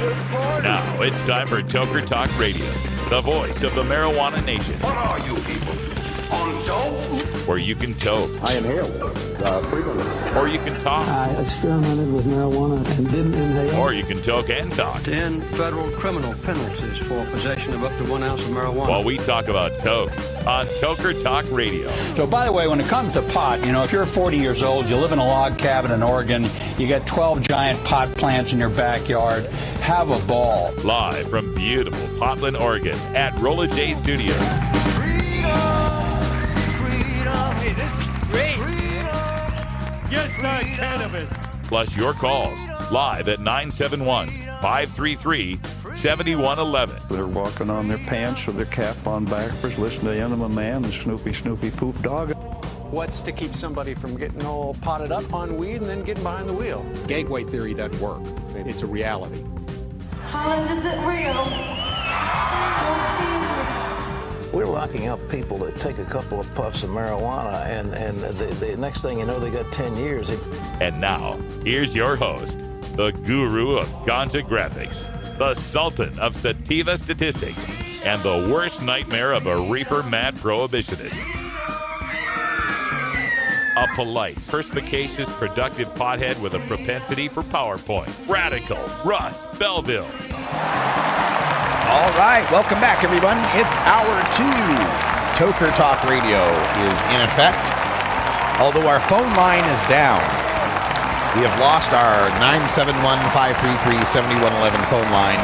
Now it's time for Toker Talk Radio, the voice of the marijuana nation. What are you people? On dope? Where you can toke. I inhale frequently. Or you can talk. I experimented with marijuana and didn't inhale. Or you can toke and talk. 10 federal criminal penalties for possession of up to 1 ounce of marijuana. While we talk about toke on Toker Talk Radio. So, by the way, when it comes to pot, if you're 40 years old, you live in a log cabin in Oregon, you got 12 giant pot plants in your backyard, have a ball. Live from beautiful Portland, Oregon at Rolla J Studios. Hey, this is great. Just not cannabis. Plus your calls live at 971-533-7111. They're walking on their pants with their cap on backwards, listening to Enema Man and Snoopy Poop Dog. What's to keep somebody from getting all potted up on weed and then getting behind the wheel? Gateway theory doesn't work. It's a reality. Holland, is it real? Don't tease me. We're locking up people that take a couple of puffs of marijuana, and the next thing you know, they got 10 years. And now, here's your host, the guru of ganja graphics, the sultan of sativa statistics, and the worst nightmare of a reefer mad prohibitionist. A polite, perspicacious, productive pothead with a propensity for PowerPoint. Radical Russ Belville. All right, welcome back, everyone. It's hour 2. Toker Talk Radio is in effect. Although our phone line is down, we have lost our 971-533-7111 phone line.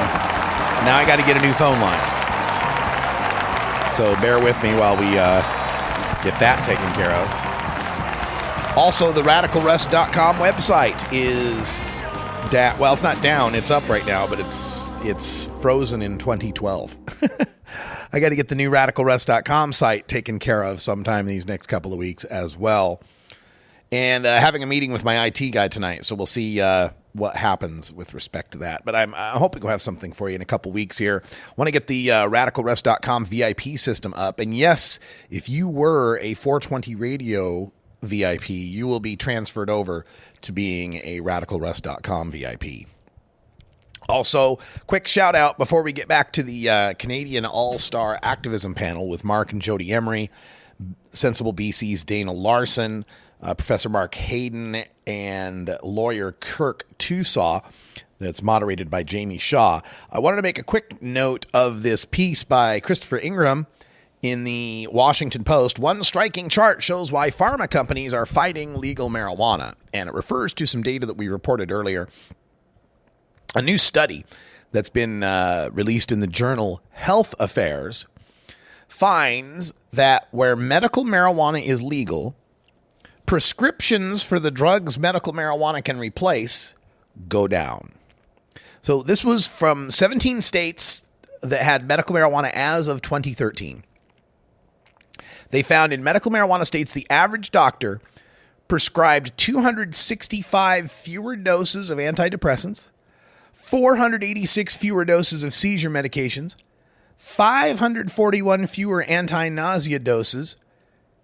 Now I got to get a new phone line. So bear with me while we get that taken care of. Also, the RadicalRest.com website is down. Well, it's not down. It's up right now, but it's frozen in 2012. I got to get the new RadicalRest.com site taken care of sometime these next couple of weeks as well. And having a meeting with my IT guy tonight, so we'll see what happens with respect to that. But I'm hoping we'll have something for you in a couple weeks here. Want to get the RadicalRest.com VIP system up. And yes, if you were a 420 radio VIP, you will be transferred over to being a RadicalRest.com VIP. Also, quick shout out before we get back to the Canadian All-Star Activism panel with Mark and Jody Emery, Sensible BC's Dana Larson, Professor Mark Hayden, and lawyer Kirk Tusaw, that's moderated by Jamie Shaw. I wanted to make a quick note of this piece by Christopher Ingram in the Washington Post. One striking chart shows why pharma companies are fighting legal marijuana, and it refers to some data that we reported earlier. A new study that's been released in the journal Health Affairs finds that where medical marijuana is legal, prescriptions for the drugs medical marijuana can replace go down. So this was from 17 states that had medical marijuana as of 2013. They found in medical marijuana states, the average doctor prescribed 265 fewer doses of antidepressants, 486 fewer doses of seizure medications, 541 fewer anti-nausea doses,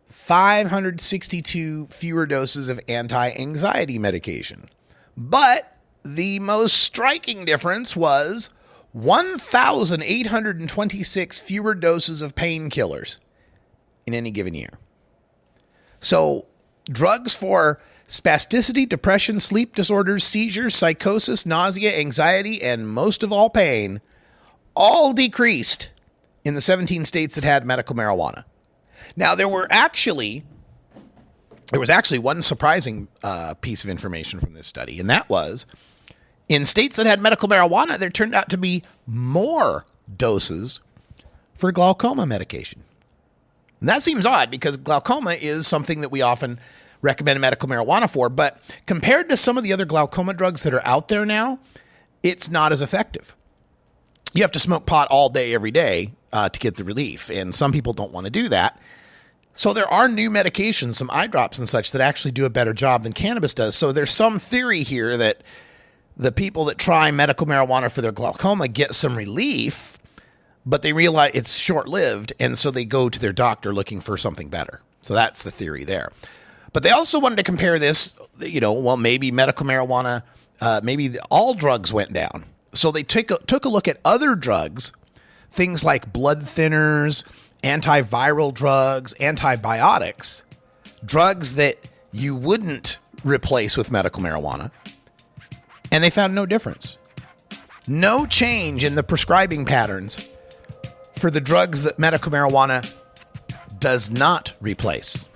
562 fewer doses of anti-anxiety medication. But the most striking difference was 1,826 fewer doses of painkillers in any given year. So drugs for spasticity, depression, sleep disorders, seizures, psychosis, nausea, anxiety, and most of all pain, all decreased in the 17 states that had medical marijuana. Now, there was actually one surprising piece of information from this study, and that was in states that had medical marijuana, there turned out to be more doses for glaucoma medication. And that seems odd because glaucoma is something that we often recommend medical marijuana for, but compared to some of the other glaucoma drugs that are out there now, it's not as effective. You have to smoke pot all day, every day to get the relief, and some people don't want to do that. So there are new medications, some eye drops and such, that actually do a better job than cannabis does. So there's some theory here that the people that try medical marijuana for their glaucoma get some relief, but they realize it's short-lived, and so they go to their doctor looking for something better. So that's the theory there. But they also wanted to compare this, maybe medical marijuana, maybe all drugs went down. So they took a look at other drugs, things like blood thinners, antiviral drugs, antibiotics, drugs that you wouldn't replace with medical marijuana, and they found no difference. No change in the prescribing patterns for the drugs that medical marijuana does not replace.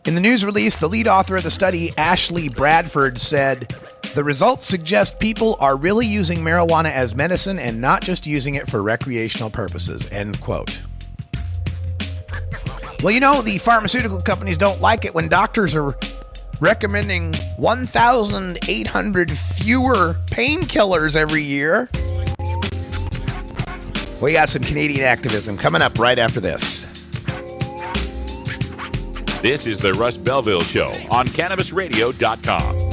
In the news release, the lead author of the study, Ashley Bradford, said, "The results suggest people are really using marijuana as medicine and not just using it for recreational purposes," end quote. Well, you know, the pharmaceutical companies don't like it when doctors are recommending 1,800 fewer painkillers every year. We got some Canadian activism coming up right after this. This is the Russ Belville Show on CannabisRadio.com.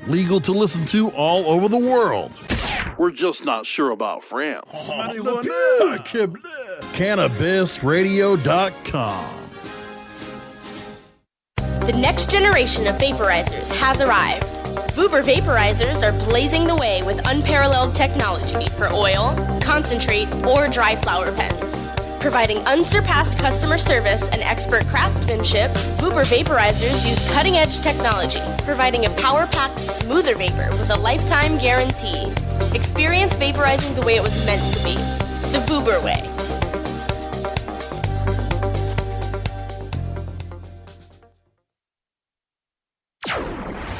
Legal to listen to all over the world. We're just not sure about France. CannabisRadio.com. The next generation of vaporizers has arrived. Vuber vaporizers are blazing the way with unparalleled technology for oil, concentrate, or dry flower pens. Providing unsurpassed customer service and expert craftsmanship, Vuber vaporizers use cutting-edge technology, providing a power-packed, smoother vapor with a lifetime guarantee. Experience vaporizing the way it was meant to be. The Vuber way.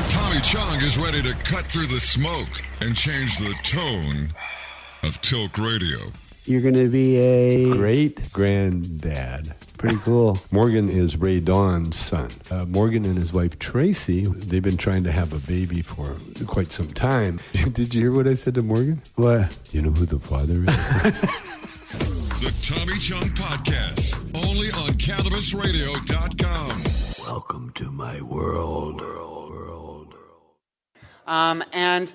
Tommy Chong is ready to cut through the smoke and change the tone of Tilk Radio. You're going to be a great-granddad. Pretty cool. Morgan is Ray Dawn's son. Morgan and his wife, Tracy, they've been trying to have a baby for quite some time. Did you hear what I said to Morgan? What? Do you know who the father is? The Tommy Chong Podcast, only on CannabisRadio.com. Welcome to my world. And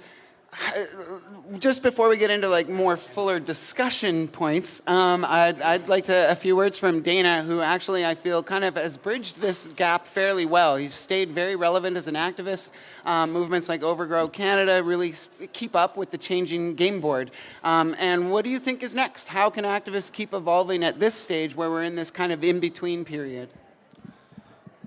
just before we get into like more fuller discussion points, I'd like a few words from Dana, who actually I feel kind of has bridged this gap fairly well. He's stayed very relevant as an activist. Movements like Overgrow Canada really keep up with the changing game board. And what do you think is next? How can activists keep evolving at this stage where we're in this kind of in-between period?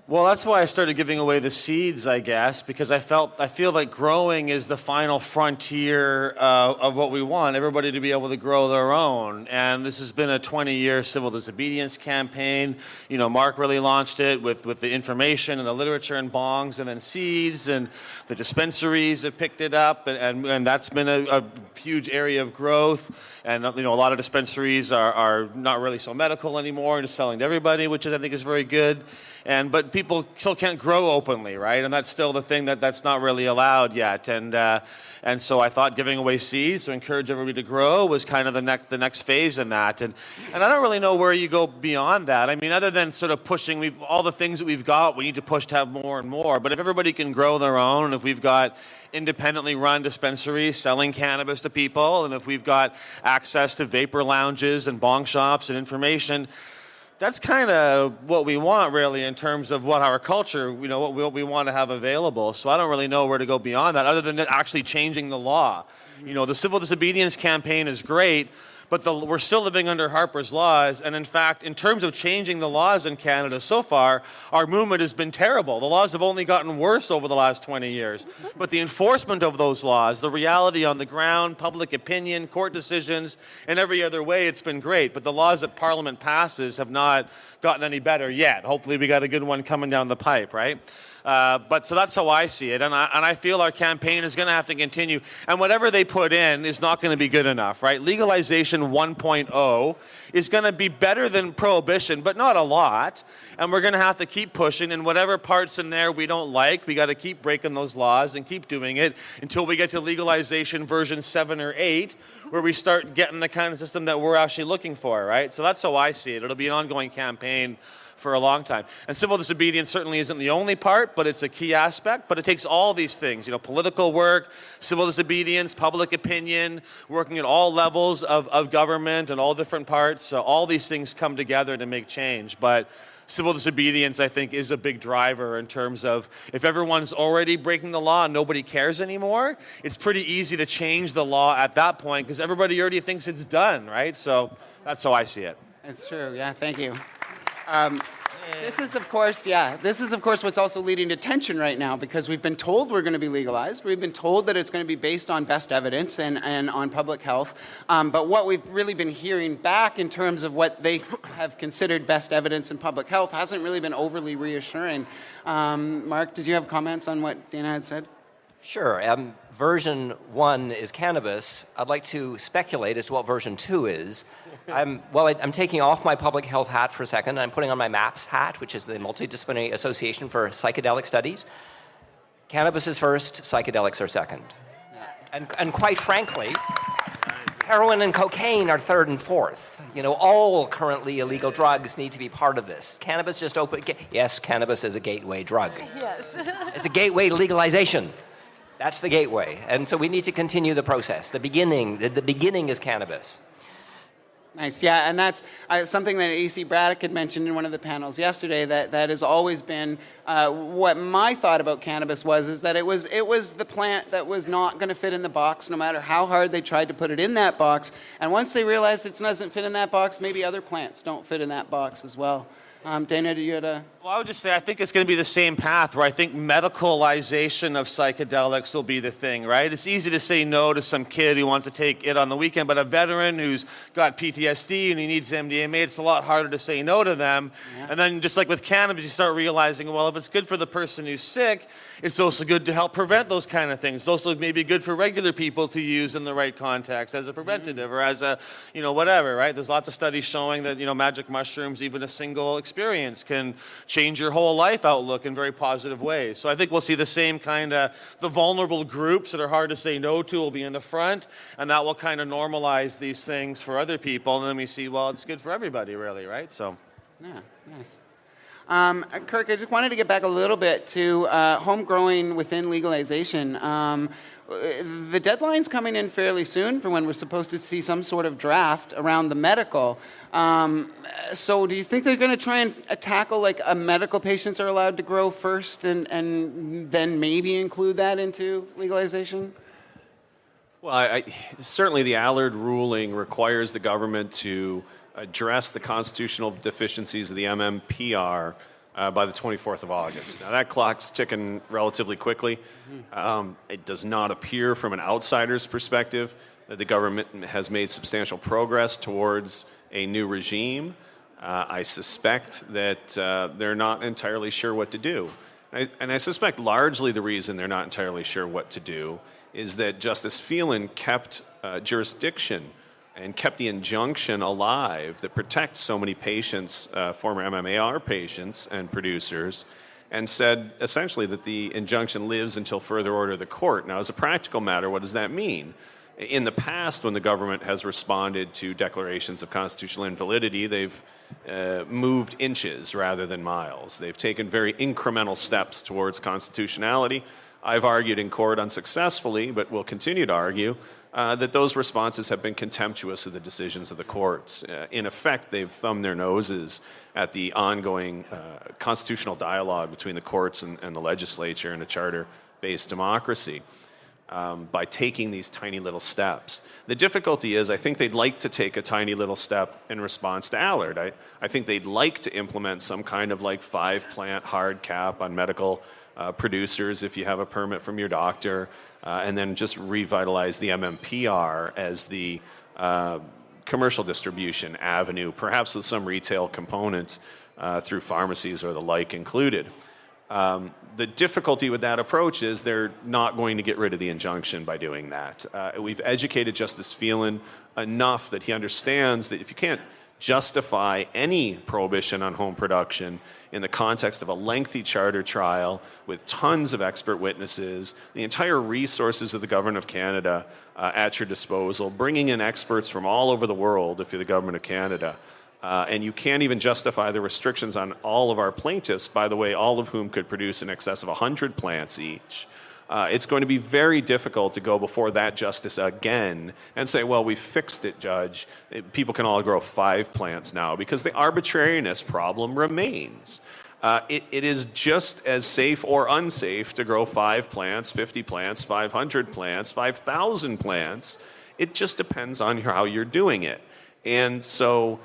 Well, that's why I started giving away the seeds, I guess, because I feel like growing is the final frontier of what we want, everybody to be able to grow their own. And this has been a 20-year civil disobedience campaign. You know, Mark really launched it with the information and the literature and bongs, and then seeds, and the dispensaries have picked it up, and that's been a huge area of growth. And, you know, a lot of dispensaries are not really so medical anymore, just selling to everybody, which I think is very good. But people still can't grow openly, right? And that's still the thing that's not really allowed yet. And so I thought giving away seeds to encourage everybody to grow was kind of the next phase in that. And I don't really know where you go beyond that. I mean, other than sort of pushing all the things that we've got, we need to push to have more and more. But if everybody can grow their own, and if we've got independently run dispensaries selling cannabis to people, and if we've got access to vapor lounges and bong shops and information, that's kind of what we want, really, in terms of what our culture, you know, what we want to have available. So I don't really know where to go beyond that, other than actually changing the law. You know, the civil disobedience campaign is great, but we're still living under Harper's laws. And in fact, in terms of changing the laws in Canada so far, our movement has been terrible. The laws have only gotten worse over the last 20 years. But the enforcement of those laws, the reality on the ground, public opinion, court decisions, and every other way, it's been great. But the laws that Parliament passes have not gotten any better yet. Hopefully we got a good one coming down the pipe, right? But so that's how I see it, and I feel our campaign is going to have to continue, and whatever they put in is not going to be good enough, right? Legalization 1.0 is going to be better than prohibition, but not a lot, and we're going to have to keep pushing, and whatever parts in there we don't like, we got to keep breaking those laws and keep doing it until we get to legalization version 7 or 8, where we start getting the kind of system that we're actually looking for, right? So that's how I see it. It'll be an ongoing campaign for a long time. And civil disobedience certainly isn't the only part, but it's a key aspect. But it takes all these things, you know, political work, civil disobedience, public opinion, working at all levels of government and all different parts. So all these things come together to make change. But civil disobedience, I think, is a big driver in terms of if everyone's already breaking the law and nobody cares anymore, it's pretty easy to change the law at that point because everybody already thinks it's done, right? So that's how I see it. It's true. Yeah, thank you. This is, of course, what's also leading to tension right now because we've been told we're going to be legalized. We've been told that it's going to be based on best evidence and on public health. But what we've really been hearing back in terms of what they have considered best evidence in public health hasn't really been overly reassuring. Mark, did you have comments on what Dana had said? Sure. Version 1 is cannabis. I'd like to speculate as to what version 2 is. I'm taking off my public health hat for a second. I'm putting on my MAPS hat, which is the Multidisciplinary Association for Psychedelic Studies. Cannabis is first, psychedelics are second. And quite frankly, heroin and cocaine are third and fourth. All currently illegal drugs need to be part of this. Cannabis just yes, cannabis is a gateway drug. Yes. It's a gateway to legalization. That's the gateway. And so we need to continue the process. The beginning is cannabis. Nice, yeah, and that's something that A.C. Braddock had mentioned in one of the panels yesterday. That has always been what my thought about cannabis is that it was the plant that was not going to fit in the box, no matter how hard they tried to put it in that box. And once they realized it doesn't fit in that box, maybe other plants don't fit in that box as well. Dana, do you have a... Well, I would just say I think it's going to be the same path where I think medicalization of psychedelics will be the thing, right? It's easy to say no to some kid who wants to take it on the weekend, but a veteran who's got PTSD and he needs MDMA, it's a lot harder to say no to them. Yeah. And then just like with cannabis, you start realizing, well, if it's good for the person who's sick, it's also good to help prevent those kind of things. It's also maybe good for regular people to use in the right context as a preventative or as a, whatever, right? There's lots of studies showing that, magic mushrooms, even a single experience can change your whole life outlook in very positive ways. So I think we'll see the same kind of, the vulnerable groups that are hard to say no to will be in the front, and that will kind of normalize these things for other people. And then we see, well, it's good for everybody, really, right? So. Yeah, nice. Kirk, I just wanted to get back a little bit to home growing within legalization. The deadline's coming in fairly soon for when we're supposed to see some sort of draft around the medical. So do you think they're going to try and tackle like medical patients are allowed to grow first and then maybe include that into legalization? Well, certainly the Allard ruling requires the government to address the constitutional deficiencies of the MMPR by the 24th of August. Now, that clock's ticking relatively quickly. It does not appear from an outsider's perspective that the government has made substantial progress towards a new regime. I suspect that they're not entirely sure what to do. And I suspect largely the reason they're not entirely sure what to do is that Justice Phelan kept jurisdiction and kept the injunction alive that protects so many patients, former MMAR patients and producers, and said essentially that the injunction lives until further order of the court. Now, as a practical matter, what does that mean? In the past, when the government has responded to declarations of constitutional invalidity, they've moved inches rather than miles. They've taken very incremental steps towards constitutionality. I've argued in court unsuccessfully, but will continue to argue, that those responses have been contemptuous of the decisions of the courts. In effect, they've thumbed their noses at the ongoing constitutional dialogue between the courts and the legislature in a charter-based democracy by taking these tiny little steps. The difficulty is I think they'd like to take a tiny little step in response to Allard. I think they'd like to implement some kind of like 5-plant hard cap on medical producers if you have a permit from your doctor, and then just revitalize the MMPR as the commercial distribution avenue, perhaps with some retail component through pharmacies or the like included. The difficulty with that approach is they're not going to get rid of the injunction by doing that. We've educated Justice Phelan enough that he understands that if you can't justify any prohibition on home production in the context of a lengthy charter trial with tons of expert witnesses, the entire resources of the government of Canada at your disposal, bringing in experts from all over the world if you're the government of Canada, and you can't even justify the restrictions on all of our plaintiffs, by the way, all of whom could produce in excess of 100 plants each. It's going to be very difficult to go before that justice again and say, well, we fixed it, Judge. People can all grow 5 plants now, because the arbitrariness problem remains. It is just as safe or unsafe to grow 5 plants, 50 plants, 500 plants, 5,000 plants. It just depends on how you're doing it. And so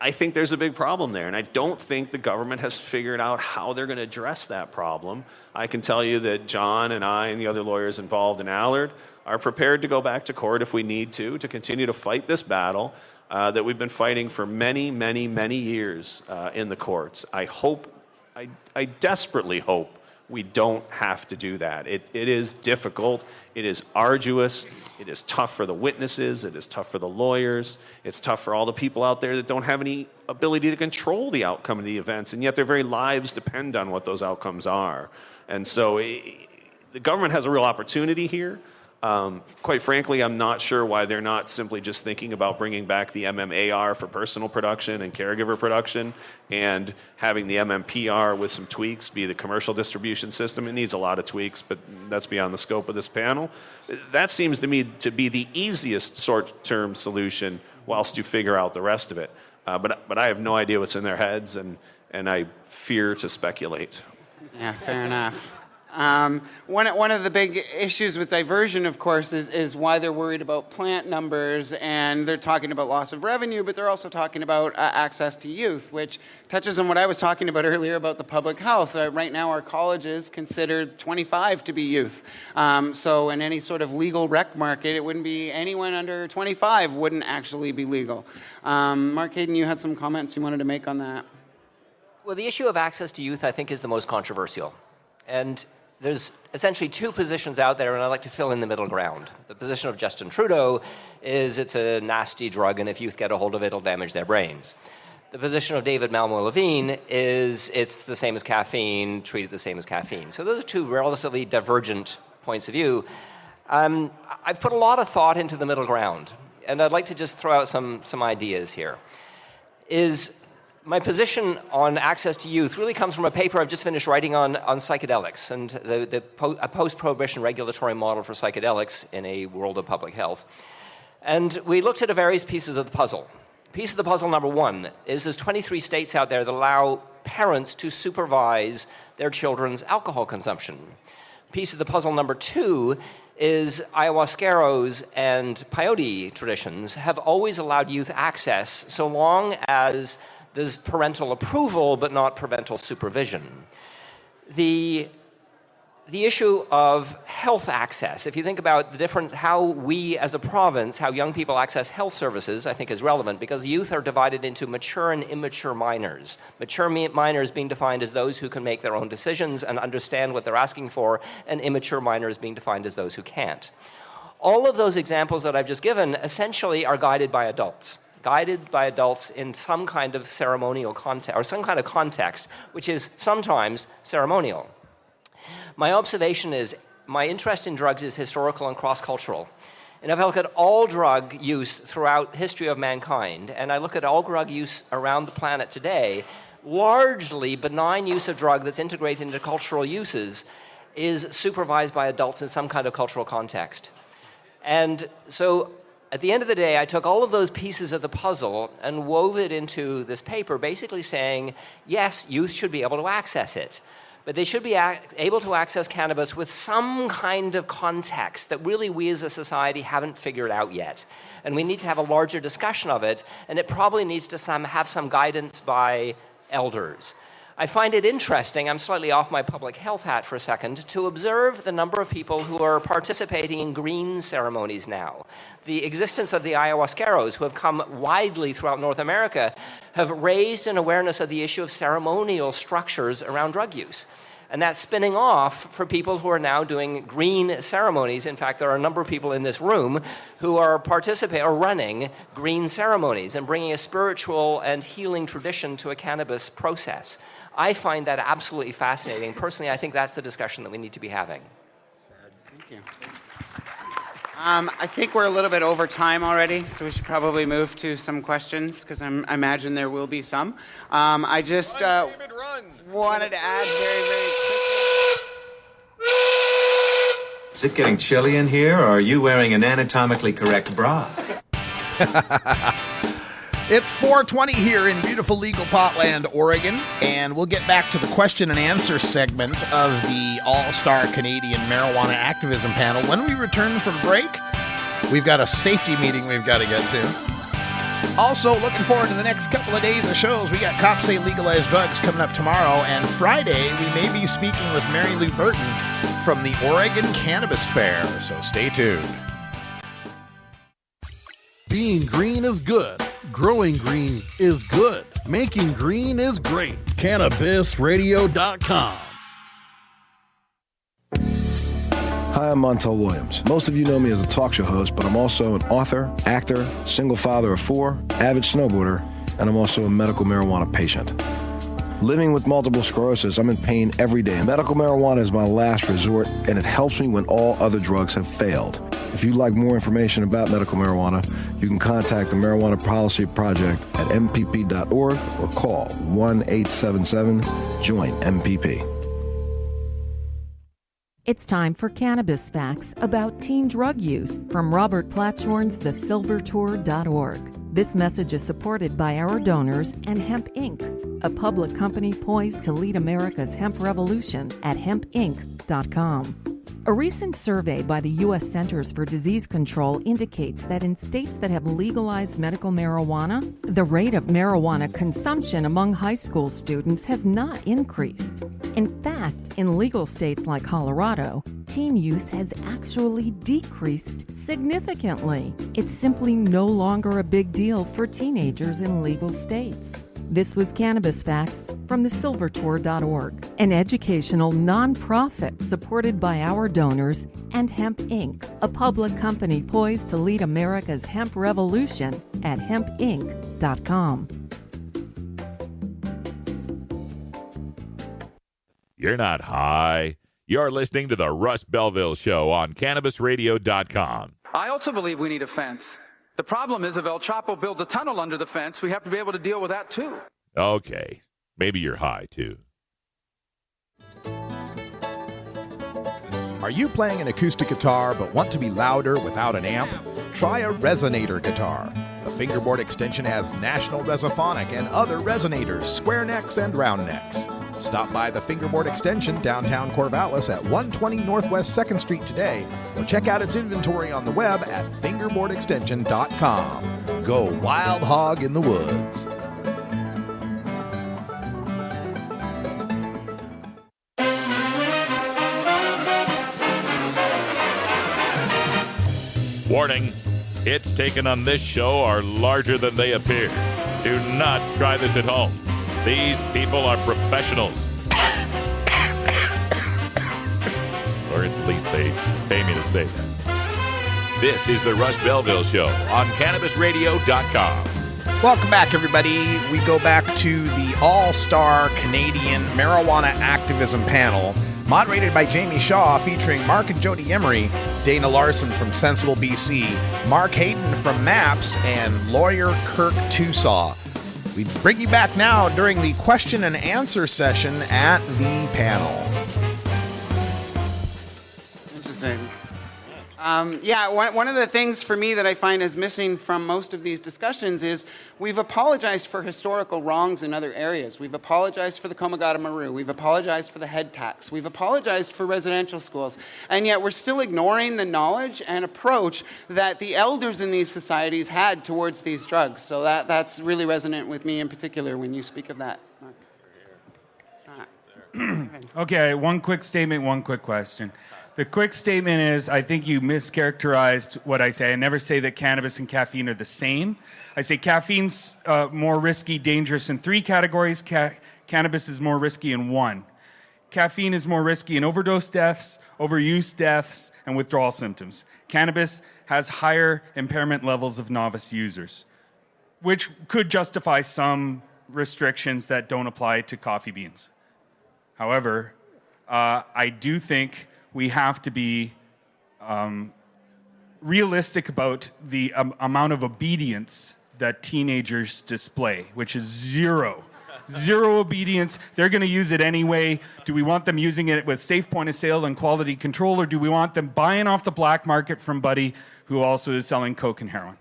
I think there's a big problem there, and I don't think the government has figured out how they're going to address that problem. I can tell you that John and I and the other lawyers involved in Allard are prepared to go back to court if we need to continue to fight this battle that we've been fighting for many, many, many years in the courts. I desperately hope we don't have to do that. It is difficult. It is arduous. It is tough for the witnesses. It is tough for the lawyers. It's tough for all the people out there that don't have any ability to control the outcome of the events, and yet their very lives depend on what those outcomes are. And so the government has a real opportunity here. Quite frankly, I'm not sure why they're not simply just thinking about bringing back the MMAR for personal production and caregiver production and having the MMPR with some tweaks be the commercial distribution system. It needs a lot of tweaks, but that's beyond the scope of this panel. That seems to me to be the easiest short-term solution whilst you figure out the rest of it. But I have no idea what's in their heads, and I fear to speculate. Yeah, fair enough. One of the big issues with diversion, of course, is why they're worried about plant numbers, and they're talking about loss of revenue, but they're also talking about access to youth, which touches on what I was talking about earlier about the public health. Right now, our colleges consider 25 to be youth. So in any sort of legal rec market, it wouldn't be anyone under 25 wouldn't actually be legal. Mark Hayden, you had some comments you wanted to make on that. Well, the issue of access to youth, I think, is the most controversial. And there's essentially 2 positions out there, and I'd like to fill in the middle ground. The position of Justin Trudeau is it's a nasty drug, and if youth get a hold of it, it'll damage their brains. The position of David Malmo-Levine is it's the same as caffeine, treat it the same as caffeine. So those are 2 relatively divergent points of view. I've put a lot of thought into the middle ground, and I'd like to just throw out some ideas here. My position on access to youth really comes from a paper I've just finished writing on psychedelics and a post-prohibition regulatory model for psychedelics in a world of public health. And we looked at various pieces of the puzzle. Piece of the puzzle number 1 is there's 23 states out there that allow parents to supervise their children's alcohol consumption. Piece of the puzzle number 2 is ayahuasqueros and peyote traditions have always allowed youth access so long as there's parental approval, but not parental supervision. The issue of health access, if you think about how we as a province, how young people access health services, I think is relevant because youth are divided into mature and immature minors. Mature minors being defined as those who can make their own decisions and understand what they're asking for, and immature minors being defined as those who can't. All of those examples that I've just given essentially are guided by adults in some kind of ceremonial context, or some kind of context, which is sometimes ceremonial. My observation is my interest in drugs is historical and cross-cultural. And if I look at all drug use throughout the history of mankind, and I look at all drug use around the planet today, largely benign use of drug that's integrated into cultural uses is supervised by adults in some kind of cultural context. And so at the end of the day, I took all of those pieces of the puzzle and wove it into this paper, basically saying, yes, youth should be able to access it, but they should be able to access cannabis with some kind of context that really we as a society haven't figured out yet. And we need to have a larger discussion of it, and it probably needs to have some guidance by elders. I find it interesting, I'm slightly off my public health hat for a second, to observe the number of people who are participating in green ceremonies now. The existence of the ayahuasqueros, who have come widely throughout North America, have raised an awareness of the issue of ceremonial structures around drug use. And that's spinning off for people who are now doing green ceremonies. In fact, there are a number of people in this room who are running green ceremonies and bringing a spiritual and healing tradition to a cannabis process. I find that absolutely fascinating. Personally, I think that's the discussion that we need to be having. Thank you. I think we're a little bit over time already, so we should probably move to some questions, because I imagine there will be some. I just wanted to add very, very quickly. Is it getting chilly in here, or are you wearing an anatomically correct bra? It's 4:20 here in beautiful legal Potland, Oregon, and we'll get back to the question and answer segment of the All-Star Canadian Marijuana Activism panel. When we return from break, we've got a safety meeting we've got to get to. Also, looking forward to the next couple of days of shows. We got Cops Say Legalize Drugs coming up tomorrow, and Friday we may be speaking with Mary Lou Burton from the Oregon Cannabis Fair, so stay tuned. Being green is good. Growing green is good. Making green is great. CannabisRadio.com. Hi, I'm Montel Williams. Most of you know me as a talk show host, but I'm also an author, actor, single father of 4, avid snowboarder, and I'm also a medical marijuana patient. Living with multiple sclerosis, I'm in pain every day. Medical marijuana is my last resort, and it helps me when all other drugs have failed. If you'd like more information about medical marijuana, you can contact the Marijuana Policy Project at mpp.org or call 1-877-JOIN-MPP. It's time for Cannabis Facts about teen drug use from Robert Platshorn's thesilvertour.org. This message is supported by our donors and Hemp Inc., a public company poised to lead America's hemp revolution at hempinc.com. A recent survey by the U.S. Centers for Disease Control indicates that in states that have legalized medical marijuana, the rate of marijuana consumption among high school students has not increased. In fact, in legal states like Colorado, teen use has actually decreased significantly. It's simply no longer a big deal for teenagers in legal states. This was Cannabis Facts from thesilvertour.org, an educational nonprofit supported by our donors and Hemp Inc., a public company poised to lead America's hemp revolution at hempinc.com. You're not high. You're listening to the Russ Belville Show on CannabisRadio.com. I also believe we need a fence. The problem is if El Chapo builds a tunnel under the fence, we have to be able to deal with that too. Okay. Maybe you're high, too. Are you playing an acoustic guitar but want to be louder without an amp? Try a resonator guitar. The fingerboard extension has National Resophonic and other resonators, square necks and round necks. Stop by the Fingerboard Extension downtown Corvallis at 120 Northwest 2nd Street today, or check out its inventory on the web at fingerboardextension.com. Go wild hog in the woods. Warning, hits taken on this show are larger than they appear. Do not try this at home. These people are professionals. Or at least they pay me to say that. This is the Russ Belville Show on CannabisRadio.com. Welcome back, everybody. We go back to the All-Star Canadian Marijuana Activism panel, moderated by Jamie Shaw, featuring Mark and Jody Emery, Dana Larson from Sensible BC, Mark Hayden from MAPS, and lawyer Kirk Tusaw. We bring you back now during the question and answer session at the panel. Interesting. One of the things for me that I find is missing from most of these discussions is we've apologized for historical wrongs in other areas. We've apologized for the Komagata Maru. We've apologized for the head tax. We've apologized for residential schools. And yet we're still ignoring the knowledge and approach that the elders in these societies had towards these drugs. So that's really resonant with me in particular when you speak of that, Mark. Okay, one quick statement, one quick question. The quick statement is, I think you mischaracterized what I say. I never say that cannabis and caffeine are the same. I say caffeine's more risky, dangerous in 3 categories. Cannabis is more risky in 1. Caffeine is more risky in overdose deaths, overuse deaths, and withdrawal symptoms. Cannabis has higher impairment levels of novice users, which could justify some restrictions that don't apply to coffee beans. However, I do think we have to be realistic about the amount of obedience that teenagers display, which is zero. Zero obedience. They're going to use it anyway. Do we want them using it with safe point of sale and quality control, or do we want them buying off the black market from Buddy, who also is selling coke and heroin?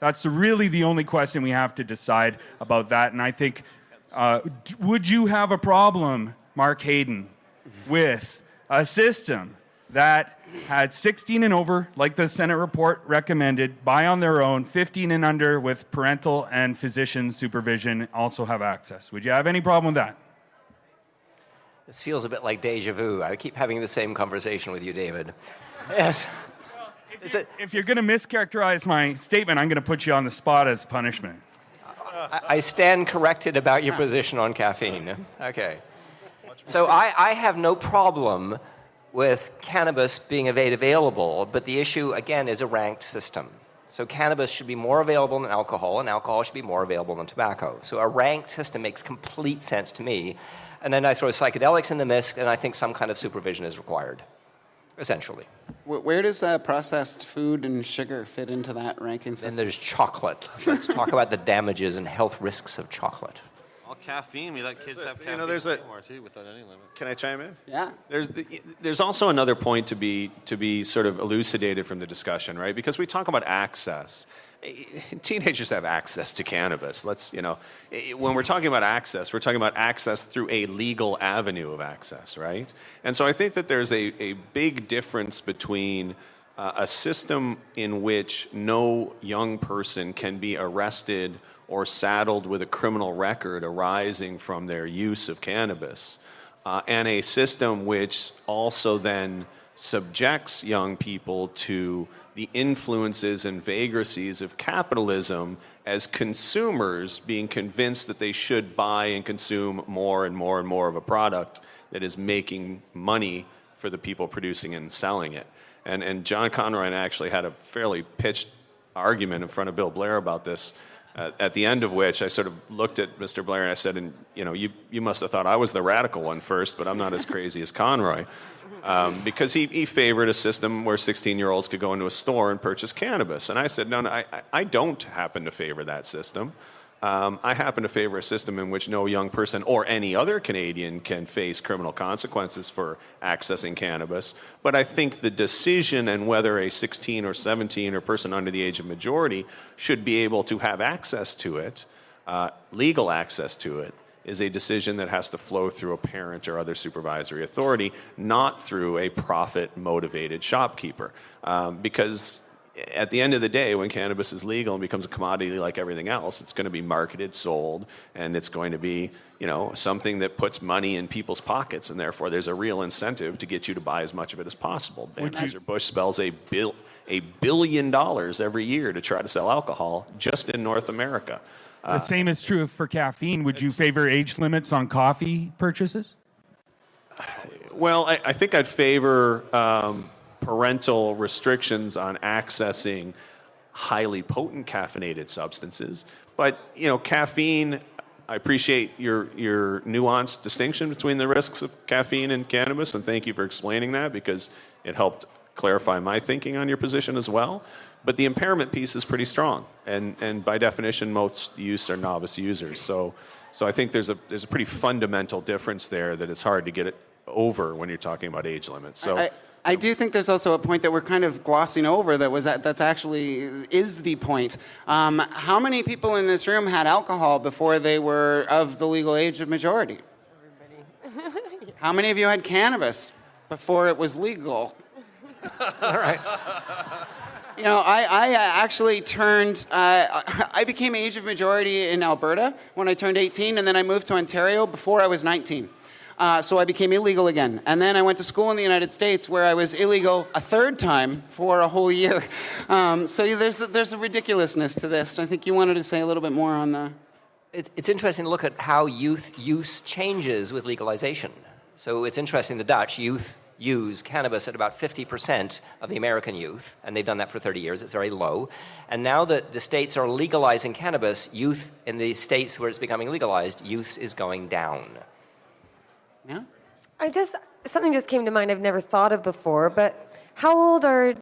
That's really the only question we have to decide about that. And I think, would you have a problem, Mark Hayden, with a system that had 16 and over, like the Senate report recommended, buy on their own, 15 and under with parental and physician supervision also have access? Would you have any problem with that? This feels a bit like deja vu. I keep having the same conversation with you, David. Yes. If you're going to mischaracterize my statement, I'm going to put you on the spot as punishment. I stand corrected about your position on caffeine. Okay. So I have no problem with cannabis being available, but the issue, again, is a ranked system. So cannabis should be more available than alcohol, and alcohol should be more available than tobacco. So a ranked system makes complete sense to me. And then I throw psychedelics in the mix, and I think some kind of supervision is required, essentially. Where does processed food and sugar fit into that ranking system? Then there's chocolate. Let's talk about the damages and health risks of chocolate. Well, caffeine, we let kids have caffeine. You know, there's a more too, without any limits. Can I chime in? Yeah. There's also another point to be sort of elucidated from the discussion, right? Because we talk about access. Teenagers have access to cannabis. When we're talking about access through a legal avenue of access, right? And so I think that there's a big difference between a system in which no young person can be arrested or saddled with a criminal record arising from their use of cannabis, and a system which also then subjects young people to the influences and vagaries of capitalism as consumers being convinced that they should buy and consume more and more and more of a product that is making money for the people producing and selling it. And John Conroy and I actually had a fairly pitched argument in front of Bill Blair about this, at the end of which I sort of looked at Mr. Blair and I said, you must have thought I was the radical one first, but I'm not as crazy as Conroy. Because he favored a system where 16-year-olds could go into a store and purchase cannabis. And I said, no, I don't happen to favor that system. I happen to favor a system in which no young person or any other Canadian can face criminal consequences for accessing cannabis. But I think the decision and whether a 16 or 17 or person under the age of majority should be able to have access to it, legal access to it, is a decision that has to flow through a parent or other supervisory authority, not through a profit-motivated shopkeeper. Because at the end of the day, when cannabis is legal and becomes a commodity like everything else, it's going to be marketed, sold, and it's going to be, something that puts money in people's pockets, and therefore there's a real incentive to get you to buy as much of it as possible. Anheuser-Busch spells $1 billion every year to try to sell alcohol just in North America. The same is true for caffeine. Would you favor age limits on coffee purchases? Well, I think I'd favor parental restrictions on accessing highly potent caffeinated substances. But, caffeine, I appreciate your nuanced distinction between the risks of caffeine and cannabis, and thank you for explaining that because it helped clarify my thinking on your position as well. But the impairment piece is pretty strong, and by definition, most youths are novice users. So I think there's a pretty fundamental difference there that it's hard to get it over when you're talking about age limits. So I do think there's also a point that we're kind of glossing over that's actually is the point. How many people in this room had alcohol before they were of the legal age of majority? Everybody. How many of you had cannabis before it was legal? All right. I actually I became age of majority in Alberta when I turned 18, and then I moved to Ontario before I was 19. So I became illegal again. And then I went to school in the United States where I was illegal a third time for a whole year. So there's a ridiculousness to this. I think you wanted to say a little bit more on the... It's interesting to look at how youth use changes with legalization. So it's interesting the Dutch youth use cannabis at about 50% of the American youth, and they've done that for 30 years. It's very low. And now that the states are legalizing cannabis, youth in the states where it's becoming legalized, youth is going down. Yeah? Something just came to mind I've never thought of before, but how old are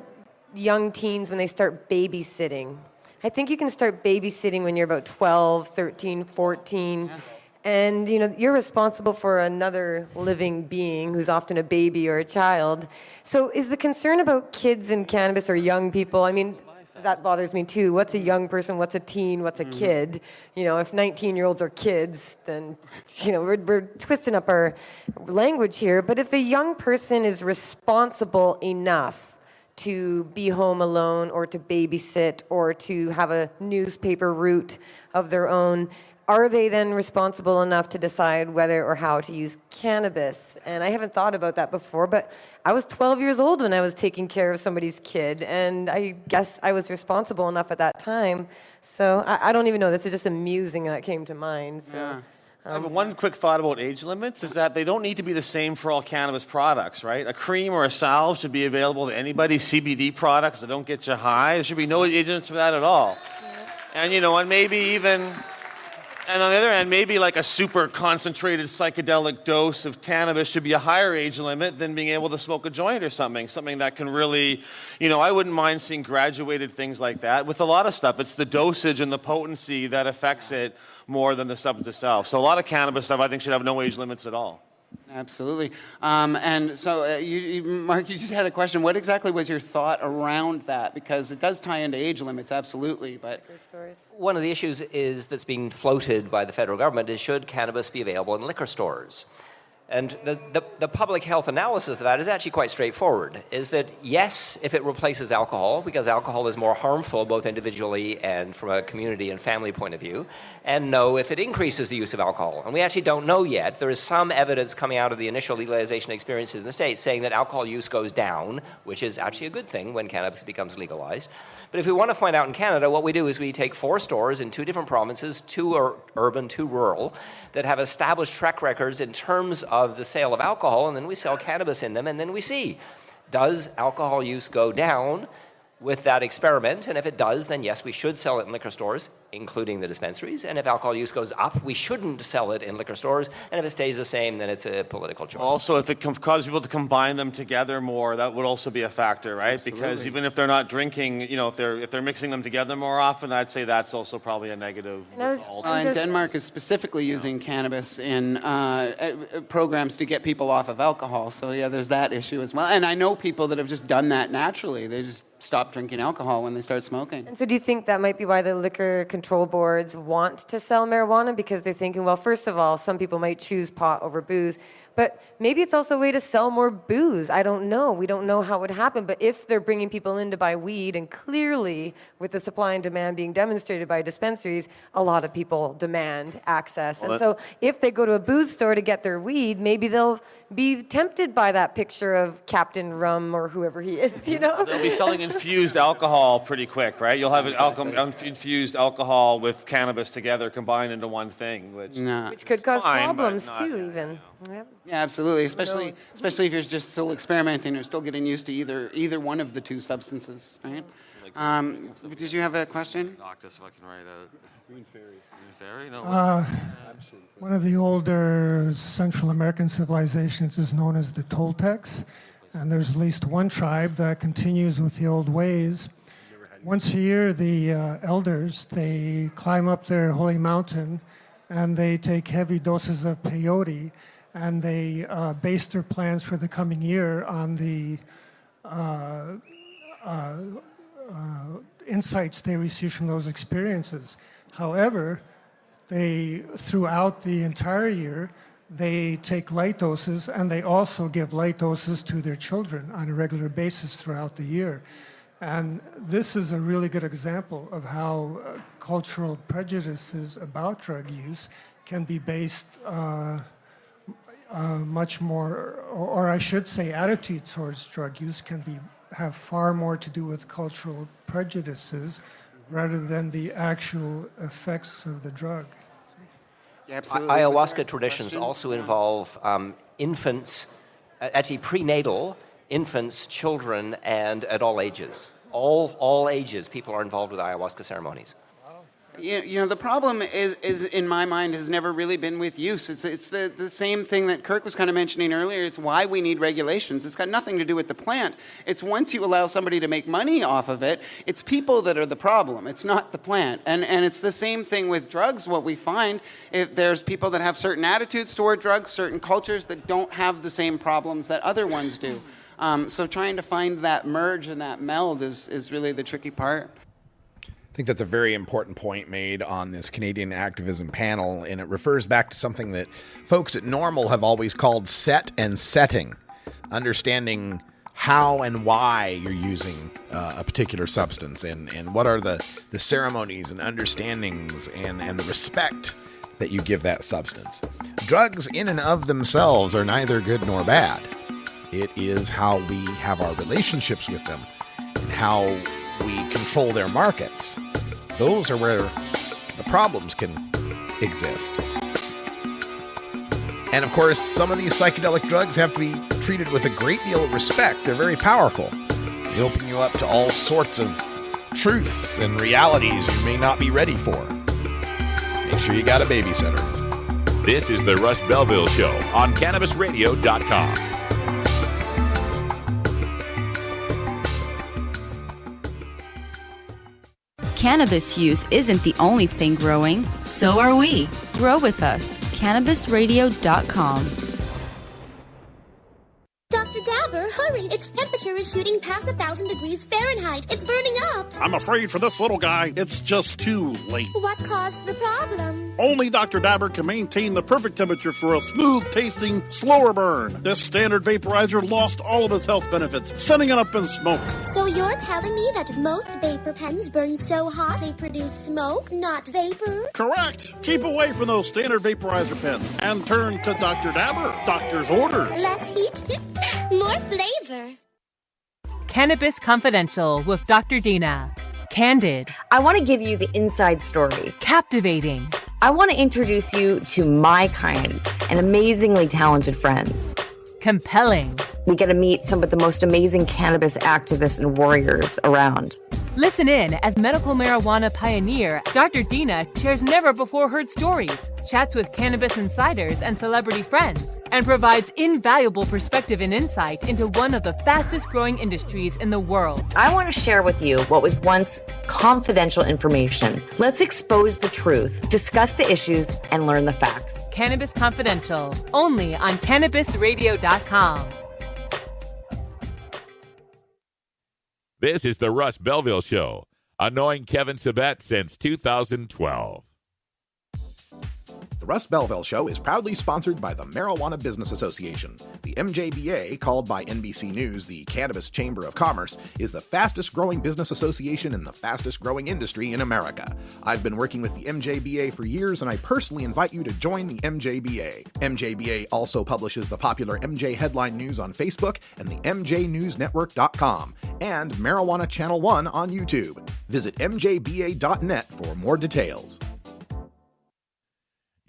young teens when they start babysitting? I think you can start babysitting when you're about 12, 13, 14. Yeah. And, you're responsible for another living being who's often a baby or a child. So is the concern about kids and cannabis or young people, that bothers me too. What's a young person? What's a teen? What's a kid? If 19-year-olds are kids, then, we're twisting up our language here. But if a young person is responsible enough to be home alone or to babysit or to have a newspaper route of their own, are they then responsible enough to decide whether or how to use cannabis? And I haven't thought about that before, but I was 12 years old when I was taking care of somebody's kid, and I guess I was responsible enough at that time. So I don't even know. This is just amusing that came to mind. So. Yeah. I have one quick thought about age limits is that they don't need to be the same for all cannabis products, right? A cream or a salve should be available to anybody. CBD products that don't get you high, there should be no age limits for that at all. And, and maybe even... And on the other hand, maybe like a super concentrated psychedelic dose of cannabis should be a higher age limit than being able to smoke a joint or something that can really, I wouldn't mind seeing graduated things like that. With a lot of stuff, it's the dosage and the potency that affects it more than the substance itself. So a lot of cannabis stuff, I think, should have no age limits at all. Absolutely. And so, Mark, you just had a question. What exactly was your thought around that? Because it does tie into age limits, absolutely. But one of the issues that's being floated by the federal government is should cannabis be available in liquor stores? And the public health analysis of that is actually quite straightforward, is that yes, if it replaces alcohol, because alcohol is more harmful both individually and from a community and family point of view, and no, if it increases the use of alcohol. And we actually don't know yet. There is some evidence coming out of the initial legalization experiences in the States saying that alcohol use goes down, which is actually a good thing when cannabis becomes legalized. But if we want to find out in Canada, what we do is we take 4 stores in 2 different provinces, 2 are urban, 2 rural, that have established track records in terms of the sale of alcohol, and then we sell cannabis in them, and then we see, does alcohol use go down with that experiment? And if it does, then yes, we should sell it in liquor stores, including the dispensaries. And if alcohol use goes up, we shouldn't sell it in liquor stores. And if it stays the same, then it's a political choice. Also, if it causes people to combine them together more, that would also be a factor, right? Absolutely. Because even if they're not drinking, if they're mixing them together more often, I'd say that's also probably a negative result. And Denmark is specifically using cannabis in programs to get people off of alcohol. So yeah, there's that issue as well. And I know people that have just done that naturally. They just stop drinking alcohol when they start smoking. And so do you think that might be why the liquor control boards want to sell marijuana? Because they're thinking, well, first of all, some people might choose pot over booze, but maybe it's also a way to sell more booze. I don't know. We don't know how it would happen. But if they're bringing people in to buy weed, and clearly with the supply and demand being demonstrated by dispensaries, a lot of people demand access. Well, and so if they go to a booze store to get their weed, maybe they'll be tempted by that picture of Captain Rum or whoever he is, They'll be selling infused alcohol pretty quick, right? You'll have infused alcohol with cannabis together combined into one thing, which could cause problems too, even. Yep. Yeah, absolutely. Especially if you're just still experimenting or still getting used to either one of the 2 substances, right? Did you have a question? Knocked us fucking right out. Green Fairy? No. One of the older Central American civilizations is known as the Toltecs, and there's at least one tribe that continues with the old ways. Once a year, the elders, they climb up their holy mountain, and they take heavy doses of peyote, and they base their plans for the coming year on the insights they receive from those experiences. However, throughout the entire year, they take light doses, and they also give light doses to their children on a regular basis throughout the year. And this is a really good example of how cultural prejudices about drug use can be based much more, or I should say attitude towards drug use can have far more to do with cultural prejudices rather than the actual effects of the drug. Yeah, absolutely. Ayahuasca traditions also involve infants, actually prenatal, infants, children, and at all ages. All ages, people are involved with ayahuasca ceremonies. The problem is in my mind has never really been with use. It's the same thing that Kirk was kind of mentioning earlier. It's why we need regulations. It's got nothing to do with the plant. It's once you allow somebody to make money off of it, it's people that are the problem. It's not the plant. And it's the same thing with drugs. What we find, if there's people that have certain attitudes toward drugs, certain cultures that don't have the same problems that other ones do. So trying to find that merge and that meld is really the tricky part. I think that's a very important point made on this Canadian Activism panel, and it refers back to something that folks at Normal have always called set and setting, understanding how and why you're using a particular substance, and what are the ceremonies and understandings and the respect that you give that substance. Drugs in and of themselves are neither good nor bad. It is how we have our relationships with them and how we control their markets. Those are where the problems can exist. And of course, some of these psychedelic drugs have to be treated with a great deal of respect. They're very powerful. They open you up to all sorts of truths and realities you may not be ready for. Make sure you got a babysitter. This is the Russ Belville Show on CannabisRadio.com. Cannabis use isn't the only thing growing. So are we. Grow with us. CannabisRadio.com. Dr. Dabber, hurry! Its temperature is shooting past 1,000 degrees Fahrenheit. It's burning up. I'm afraid for this little guy, it's just too late. What caused the problem? Only Dr. Dabber can maintain the perfect temperature for a smooth-tasting, slower burn. This standard vaporizer lost all of its health benefits, sending it up in smoke. So you're telling me that most vapor pens burn so hot they produce smoke, not vapor? Correct. Keep away from those standard vaporizer pens and turn to Dr. Dabber. Doctor's orders. Less heat, more flavor. Cannabis Confidential with Dr. Dina. Candid. I want to give you the inside story. Captivating. I want to introduce you to my kind and amazingly talented friends. Compelling. We get to meet some of the most amazing cannabis activists and warriors around. Listen in as medical marijuana pioneer Dr. Dina shares never-before-heard stories, chats with cannabis insiders and celebrity friends, and provides invaluable perspective and insight into one of the fastest-growing industries in the world. I want to share with you what was once confidential information. Let's expose the truth, discuss the issues, and learn the facts. Cannabis Confidential, only on CannabisRadio.com. This is the Russ Belville Show, annoying Kevin Sabet since 2012. The Russ Belville Show is proudly sponsored by the Marijuana Business Association. The MJBA, called by NBC News the Cannabis Chamber of Commerce, is the fastest growing business association in the fastest growing industry in America. I've been working with the MJBA for years, and I personally invite you to join the MJBA. MJBA also publishes the popular MJ Headline News on Facebook and the MJNewsNetwork.com and Marijuana Channel 1 on YouTube. Visit mjba.net for more details.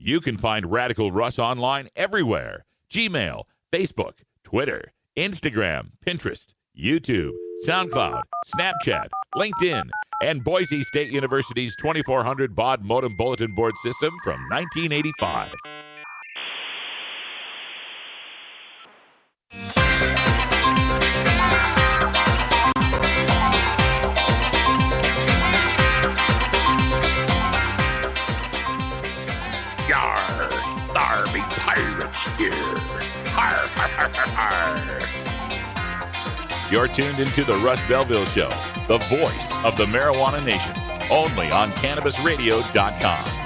You can find Radical Russ online everywhere. Gmail, Facebook, Twitter, Instagram, Pinterest, YouTube, SoundCloud, Snapchat, LinkedIn, and Boise State University's 2400 baud modem bulletin board system from 1985. Yar, thar be pirates here. Har, har, har, har, har. You're tuned into the Russ Belville Show, the voice of the marijuana nation, only on CannabisRadio.com.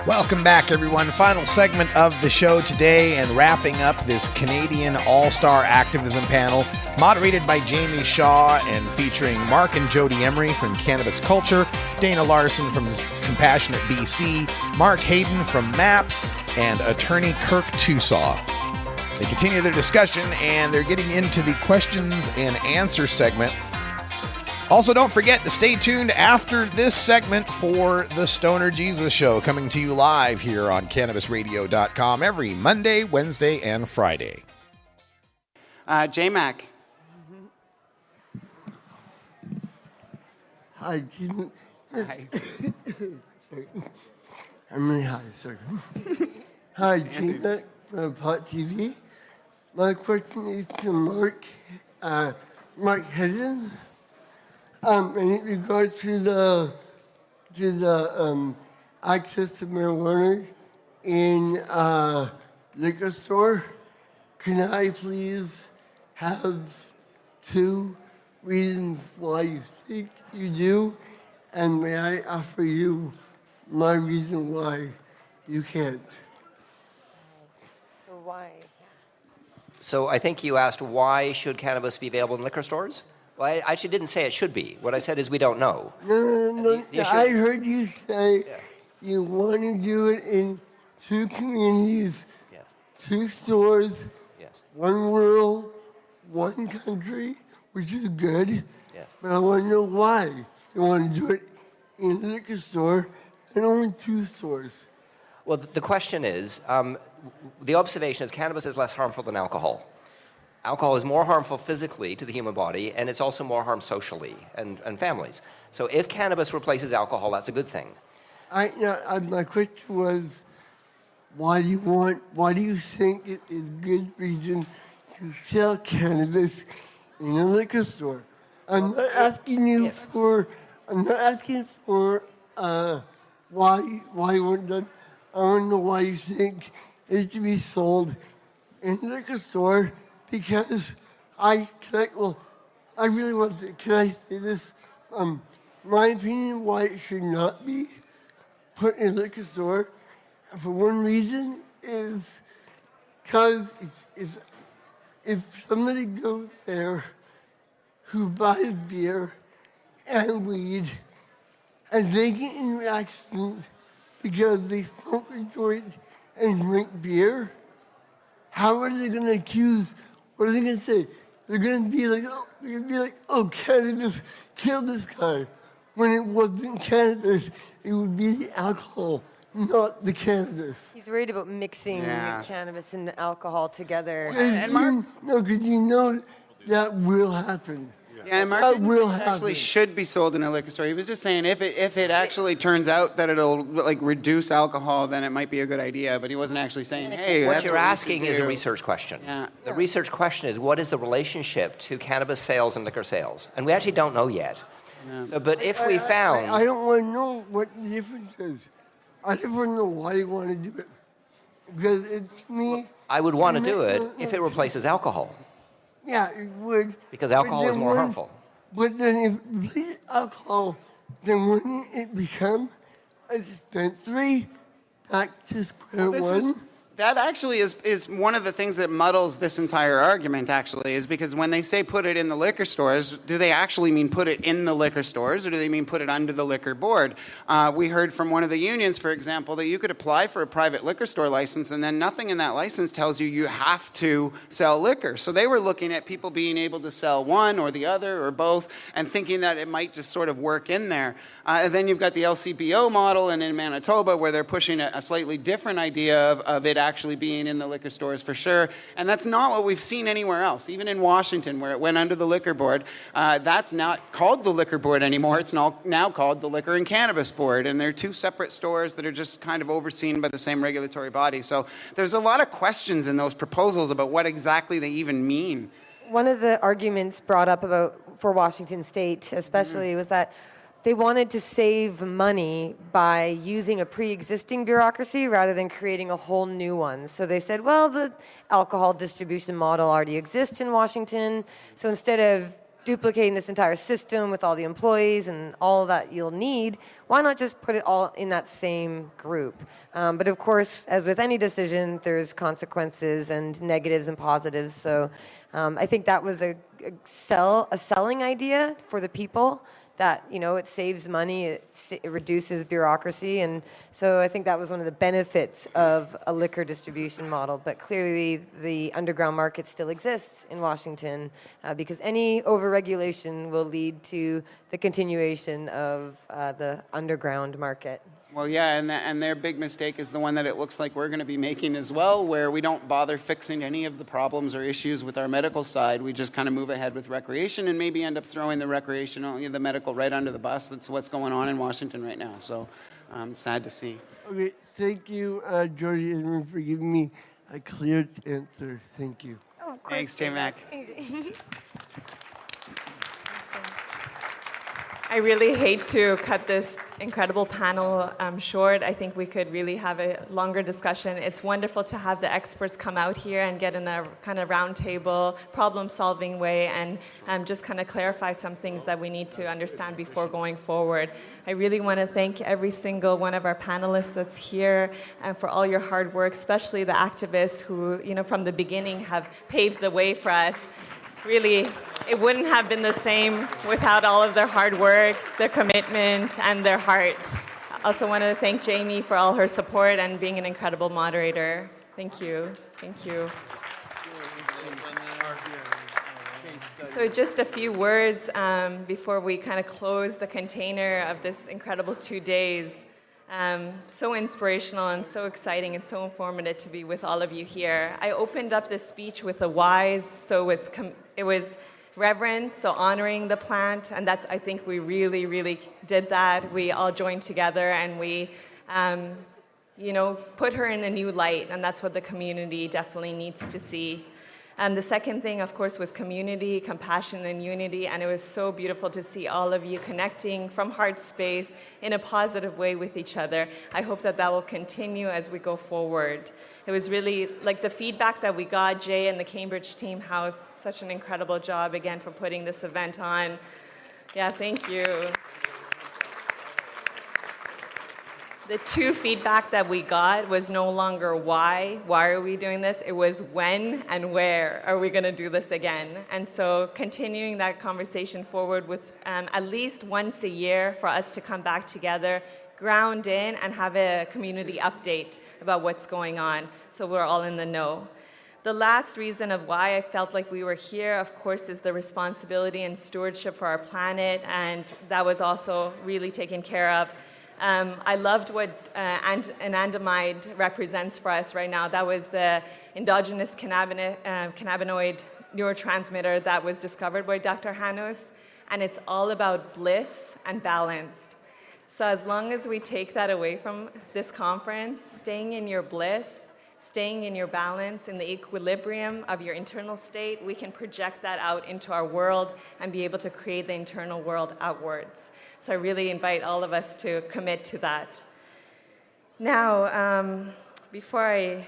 Welcome back, everyone. Final segment of the show today and wrapping up this Canadian All-Star Activism panel, moderated by Jamie Shaw and featuring Mark and Jody Emery from Cannabis Culture, Dana Larson from Compassionate BC, Mark Hayden from MAPS, and attorney Kirk Tusaw. They continue their discussion, and they're getting into the questions and answer segment. Also, don't forget to stay tuned after this segment for the Stoner Jesus Show, coming to you live here on CannabisRadio.com every Monday, Wednesday, and Friday. J-Mac. I didn't. Hi. I'm really high, sorry. Hi, Gina from Pot TV. My question is to Mark Hedden. In regards to the access to marijuana in liquor store, can I please have 2 reasons why you think you do, and may I offer you my reason why you can't? So why? So I think you asked why should cannabis be available in liquor stores? Well, I actually didn't say it should be. What I said is we don't know. No. I heard you say you want to do it in 2 communities, 2 stores, 1 world, 1 country, which is good. But I want to know why you want to do it in a liquor store and only 2 stores. Well, the question is, the observation is cannabis is less harmful than alcohol. Alcohol is more harmful physically to the human body, and it's also more harm socially and families. So if cannabis replaces alcohol, that's a good thing. My question was, why do you think it is good reason to sell cannabis in a liquor store? I'm not asking you for why you weren't done. I want to know why you think it should be sold in a liquor store, because I really want to, can I say this? My opinion why it should not be put in a liquor store, for one reason, is because if somebody goes there who buys beer and weed and they get in an accident because they smoke a joint and drink beer, how are they going to accuse? What are they going to say? They're going to be like, oh, cannabis killed this guy. When it wasn't cannabis, it would be the alcohol, not the cannabis. He's worried about mixing cannabis and alcohol together. No, because you know that will happen. Yeah, and Mark actually should be sold in a liquor store. He was just saying if it actually turns out that it'll reduce alcohol, then it might be a good idea. But he wasn't actually saying, hey, what that's you're what asking is a research question. Yeah. The research question is, what is the relationship to cannabis sales and liquor sales? And we actually don't know yet. Yeah. So, but if we found... I don't want to know what the difference is. I just want to know why you want to do it. Because it's me... I would want to do it if it replaces alcohol. Yeah, it would. Because alcohol is more harmful. But then if it replaces alcohol, then wouldn't it become a dispensary back to square one? That actually is one of the things that muddles this entire argument, actually, is because when they say put it in the liquor stores, do they actually mean put it in the liquor stores, or do they mean put it under the liquor board? We heard from one of the unions, for example, that you could apply for a private liquor store license, and then nothing in that license tells you have to sell liquor. So they were looking at people being able to sell one or the other or both, and thinking that it might just sort of work in there. And then you've got the LCBO model, and in Manitoba, where they're pushing a slightly different idea of it actually being in the liquor stores for sure. And that's not what we've seen anywhere else. Even in Washington, where it went under the liquor board, that's not called the liquor board anymore. It's now called the Liquor and Cannabis Board. And they're 2 separate stores that are just kind of overseen by the same regulatory body. So there's a lot of questions in those proposals about what exactly they even mean. One of the arguments brought up for Washington State especially was that they wanted to save money by using a pre-existing bureaucracy rather than creating a whole new one. So they said, well, the alcohol distribution model already exists in Washington, so instead of duplicating this entire system with all the employees and all that you'll need, why not just put it all in that same group? But of course, as with any decision, there's consequences and negatives and positives. So I think that was a selling idea for the people, that, it saves money, it reduces bureaucracy. And so I think that was one of the benefits of a liquor distribution model. But clearly the underground market still exists in Washington because any overregulation will lead to the continuation of the underground market. Well, yeah, and their big mistake is the one that it looks like we're going to be making as well, where we don't bother fixing any of the problems or issues with our medical side. We just kind of move ahead with recreation and maybe end up throwing the recreational, the medical right under the bus. That's what's going on in Washington right now. So sad to see. Okay, thank you, Jody Edmund, for giving me a clear answer. Thank you. Oh, of course. Thanks, J-Mac. I really hate to cut this incredible panel short. I think we could really have a longer discussion. It's wonderful to have the experts come out here and get in a kind of roundtable, problem-solving way and just kind of clarify some things that we need to understand before going forward. I really want to thank every single one of our panelists that's here and for all your hard work, especially the activists who, you know, from the beginning have paved the way for us. Really, it wouldn't have been the same without all of their hard work, their commitment, and their heart. I also want to thank Jamie for all her support and being an incredible moderator. Thank you. Thank you. So just a few words before we kind of close the container of this incredible 2 days. So inspirational and so exciting and so informative to be with all of you here. I opened up this speech with the whys, so it was reverence, so honoring the plant, and that's, I think we really, really did that. We all joined together and we, you know, put her in a new light, and that's what the community definitely needs to see. The second thing, of course, was community, compassion, and unity, and it was so beautiful to see all of you connecting from heart space in a positive way with each other. I hope that that will continue as we go forward. It was really, like the feedback that we got, Jay and the Cambridge Team House, such an incredible job, again, for putting this event on. Yeah, thank you. The two feedback that we got was no longer why are we doing this? It was when and where are we going to do this again? And so continuing that conversation forward with at least once a year for us to come back together, ground in, and have a community update about what's going on so we're all in the know. The last reason of why I felt like we were here, of course, is the responsibility and stewardship for our planet, and that was also really taken care of. I loved what anandamide represents for us right now. That was the endogenous cannabinoid neurotransmitter that was discovered by Dr. Hanos, and it's all about bliss and balance. So as long as we take that away from this conference, staying in your bliss, staying in your balance, in the equilibrium of your internal state, we can project that out into our world and be able to create the internal world outwards. So I really invite all of us to commit to that. Now, before I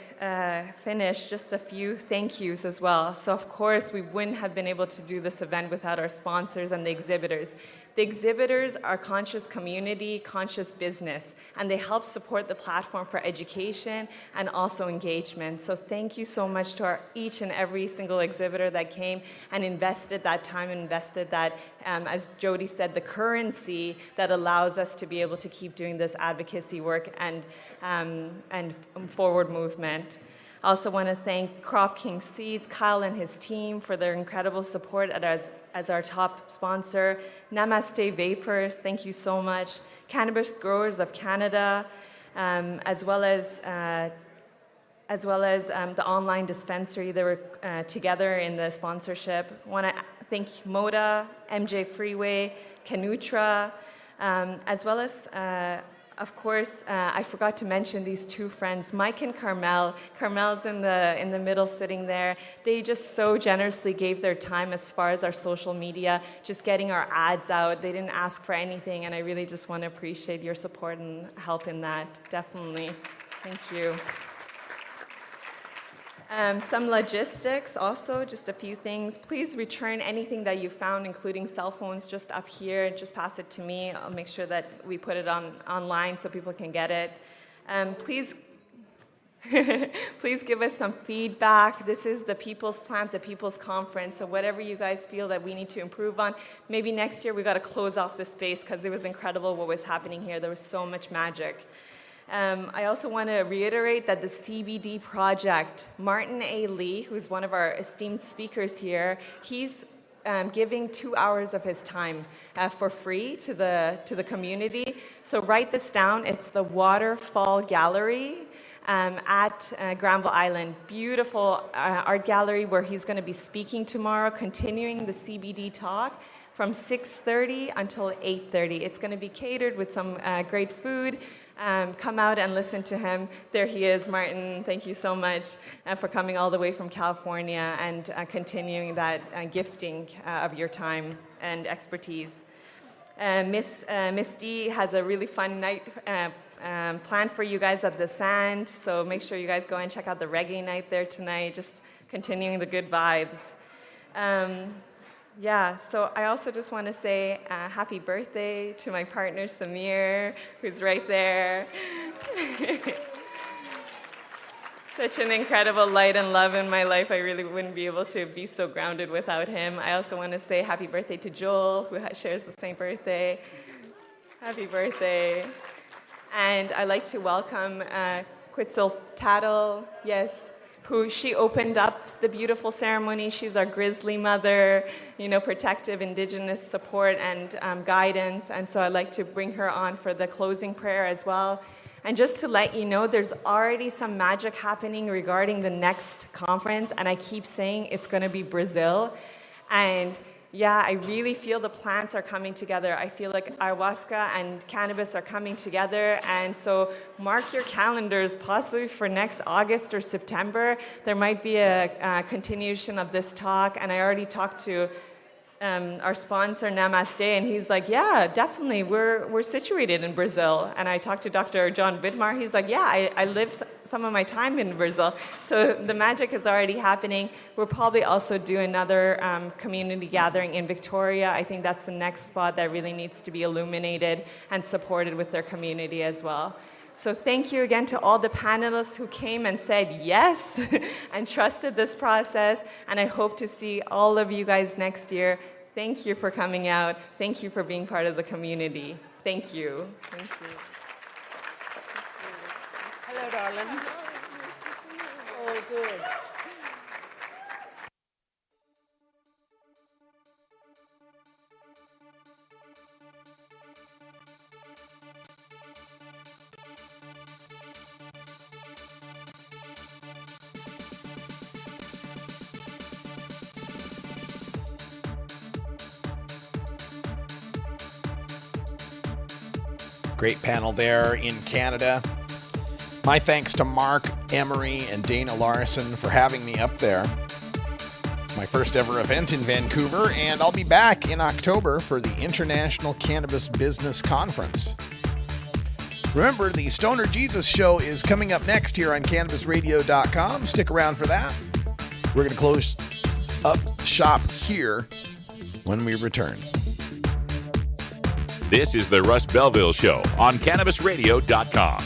finish, just a few thank yous as well. So of course, we wouldn't have been able to do this event without our sponsors and the exhibitors. The exhibitors are conscious community, conscious business, and they help support the platform for education and also engagement. So thank you so much to each and every single exhibitor that came and invested that time, invested that, as Jody said, the currency that allows us to be able to keep doing this advocacy work and forward movement. I also want to thank Crop King Seeds, Kyle and his team for their incredible support as our top sponsor. Namaste Vapors, thank you so much. Cannabis Growers of Canada, as well as the online dispensary. They were together in the sponsorship. I want to thank Moda, MJ Freeway, Canutra, as well as of course, I forgot to mention these two friends, Mike and Carmel. Carmel's in the middle sitting there. They just so generously gave their time as far as our social media, just getting our ads out. They didn't ask for anything, and I really just want to appreciate your support and help in that, definitely. Thank you. Some logistics also, just a few things. Please return anything that you found, including cell phones, just up here. Just pass it to me. I'll make sure that we put it online so people can get it. Please give us some feedback. This is the People's Plant, the People's Conference, so whatever you guys feel that we need to improve on, maybe next year we got to close off the space because it was incredible what was happening here. There was so much magic. I also want to reiterate that the CBD project, Martin A. Lee, who's one of our esteemed speakers here, he's giving 2 hours of his time for free to the community. So write this down. It's the Waterfall Gallery at Granville Island. Beautiful art gallery where he's going to be speaking tomorrow, continuing the CBD talk from 6:30 until 8:30. It's going to be catered with some great food. come out and listen to him. There he is, Martin. Thank you so much for coming all the way from California and continuing that gifting of your time and expertise. Miss D has a really fun night planned for you guys at the Sand, so make sure you guys go and check out the reggae night there tonight, just continuing the good vibes. So I also just want to say happy birthday to my partner Samir, who's right there. Such an incredible light and love in my life. I really wouldn't be able to be so grounded without him. I also want to say happy birthday to Joel, who shares the same birthday. Happy birthday. And I'd like to welcome Quetzal Tattle, yes, who she opened up the beautiful ceremony. She's our grizzly mother, protective Indigenous support and guidance. And so I'd like to bring her on for the closing prayer as well. And just to let you know, there's already some magic happening regarding the next conference. And I keep saying it's going to be Brazil. And yeah, I really feel the plants are coming together. I feel like ayahuasca and cannabis are coming together. And so mark your calendars, possibly for next August or September. There might be a continuation of this talk. And I already talked to our sponsor, Namaste, and he's like, yeah, definitely, we're situated in Brazil. And I talked to Dr. John Vidmar, he's like, yeah, I live some of my time in Brazil. So the magic is already happening. We'll probably also do another community gathering in Victoria. I think that's the next spot that really needs to be illuminated and supported with their community as well. So thank you again to all the panelists who came and said yes and trusted this process. And I hope to see all of you guys next year. Thank you for coming out. Thank you for being part of the community. Thank you. Thank you. Hello, darling. Oh, good. Great panel there in Canada. My thanks to Mark, Emery, and Dana Larson for having me up there. My first ever event in Vancouver, and I'll be back in October for the International Cannabis Business Conference. Remember, the Stoner Jesus Show is coming up next here on CannabisRadio.com. Stick around for that. We're going to close up shop here when we return. This is the Russ Belville Show on CannabisRadio.com.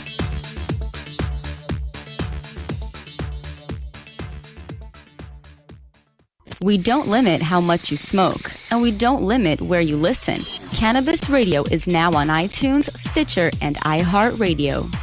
We don't limit how much you smoke, and we don't limit where you listen. Cannabis Radio is now on iTunes, Stitcher, and iHeartRadio.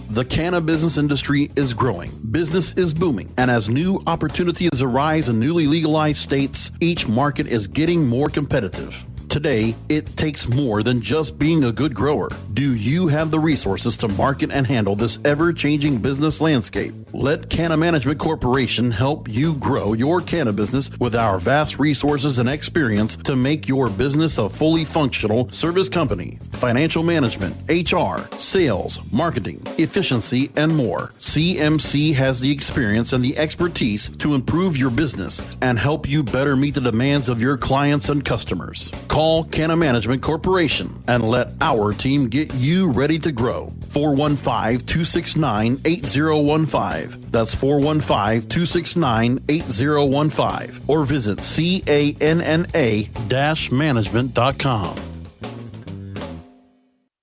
The cannabis industry is growing, business is booming, and as new opportunities arise in newly legalized states, each market is getting more competitive. Today, it takes more than just being a good grower. Do you have the resources to market and handle this ever-changing business landscape? Let Canna Management Corporation help you grow your canna business with our vast resources and experience to make your business a fully functional service company. Financial management, HR, sales, marketing, efficiency, and more. CMC has the experience and the expertise to improve your business and help you better meet the demands of your clients and customers. Call Canna Management Corporation and let our team get you ready to grow. 415-269-8015. That's 415-269-8015. Or visit canna-management.com.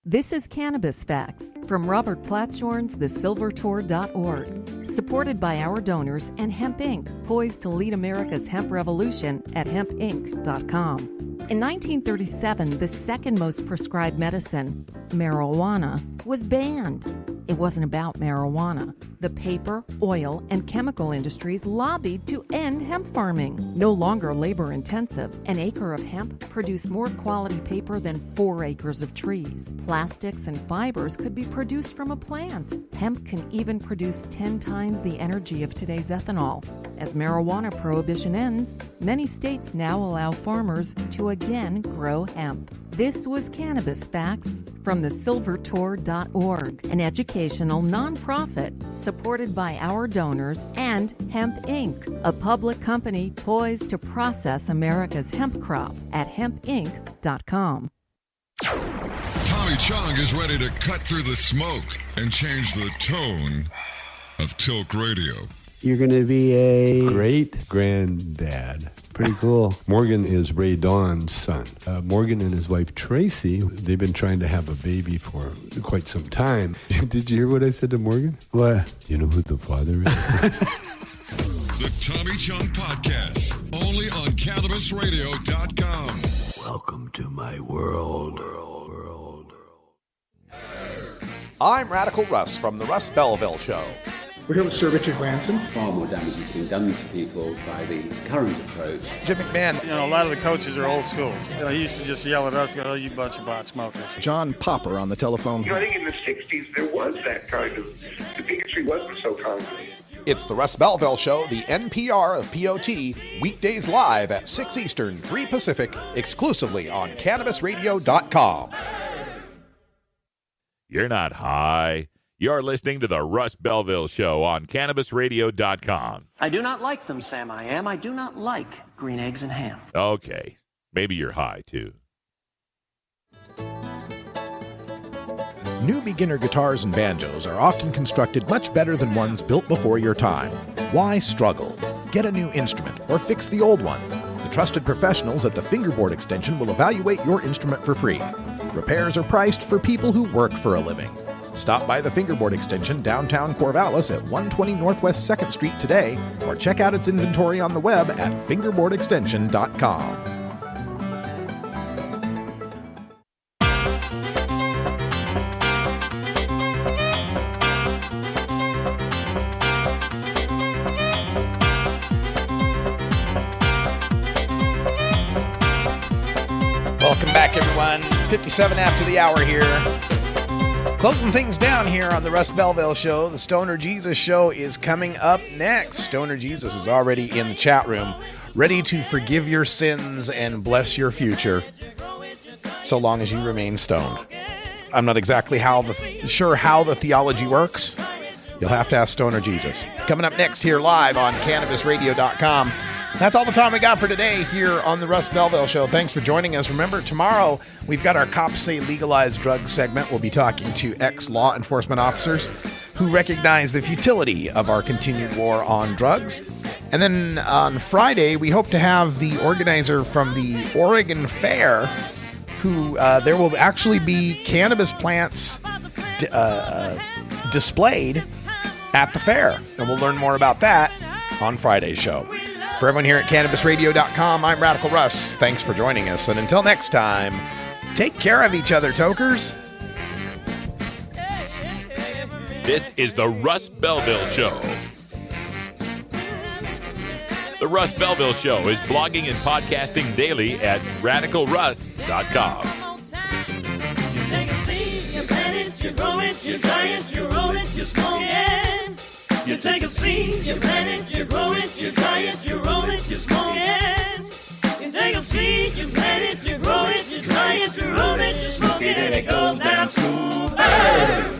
This is Cannabis Facts from Robert Platshorn's thesilvertour.org, supported by our donors and Hemp Inc., poised to lead America's hemp revolution at hempinc.com. In 1937, the second most prescribed medicine, marijuana, was banned. It wasn't about marijuana. The paper, oil, and chemical industries lobbied to end hemp farming. No longer labor-intensive, an acre of hemp produced more quality paper than 4 acres of trees. Plastics and fibers could be produced from a plant. Hemp can even produce 10 times the energy of today's ethanol. As marijuana prohibition ends, many states now allow farmers to again grow hemp. This was Cannabis Facts from the silvertour.org, an educational nonprofit supported by our donors and Hemp Inc., a public company poised to process America's hemp crop at hempinc.com. Tommy Chong is ready to cut through the smoke and change the tone of Tilk Radio. You're going to be a great-granddad. Pretty cool. Morgan is Ray Dawn's son. Morgan and his wife Tracy, they've been trying to have a baby for quite some time. Did you hear what I said to Morgan? What? Do you know who the father is? The Tommy Chong Podcast, only on CannabisRadio.com. Welcome to my world. I'm Radical Russ from The Russ Belville Show. We're here with Sir Richard Branson. Far more damage has been done to people by the current approach. Jim McMahon. You know, a lot of the coaches are old schools. You know, he used to just yell at us, "Oh, you bunch of pot smokers." John Popper on the telephone. You know, I think in the 60s there was that kind of, the bigotry wasn't so concrete. It's The Russ Belville Show, the NPR of POT, weekdays live at 6 Eastern, 3 Pacific, exclusively on CannabisRadio.com. You're not high. You're listening to the Russ Belville Show on CannabisRadio.com. I do not like them, Sam. I do not like green eggs and ham. Okay. Maybe you're high, too. New beginner guitars and banjos are often constructed much better than ones built before your time. Why struggle? Get a new instrument or fix the old one. The trusted professionals at the Fingerboard Extension will evaluate your instrument for free. Repairs are priced for people who work for a living. Stop by the Fingerboard Extension downtown Corvallis at 120 Northwest 2nd Street today, or check out its inventory on the web at fingerboardextension.com. Welcome back, everyone. 57 after the hour here. Closing things down here on the Russ Belville Show. The Stoner Jesus Show is coming up next. Stoner Jesus is already in the chat room, ready to forgive your sins and bless your future, so long as you remain stoned. I'm not exactly sure how the theology works. You'll have to ask Stoner Jesus. Coming up next here live on CannabisRadio.com. That's all the time we got for today here on the Russ Belville Show. Thanks for joining us. Remember, tomorrow we've got our Cops Say Legalized Drugs segment. We'll be talking to ex-law enforcement officers who recognize the futility of our continued war on drugs. And then on Friday, we hope to have the organizer from the Oregon Fair, who there will actually be cannabis plants displayed at the fair. And we'll learn more about that on Friday's show. For everyone here at CannabisRadio.com, I'm Radical Russ. Thanks for joining us. And until next time, take care of each other, tokers. This is the Russ Belville Show. The Russ Belville Show is blogging and podcasting daily at RadicalRuss.com. You take a seed, you plant it, you grow it, you dry it, you roll it, you smoke it. You take a seed, you plant it, you grow it, you dry it, you roll it, you smoke it. You take a seed, you plant it, you grow it, you dry it, you roll it, you smoke it, and it goes down smooth.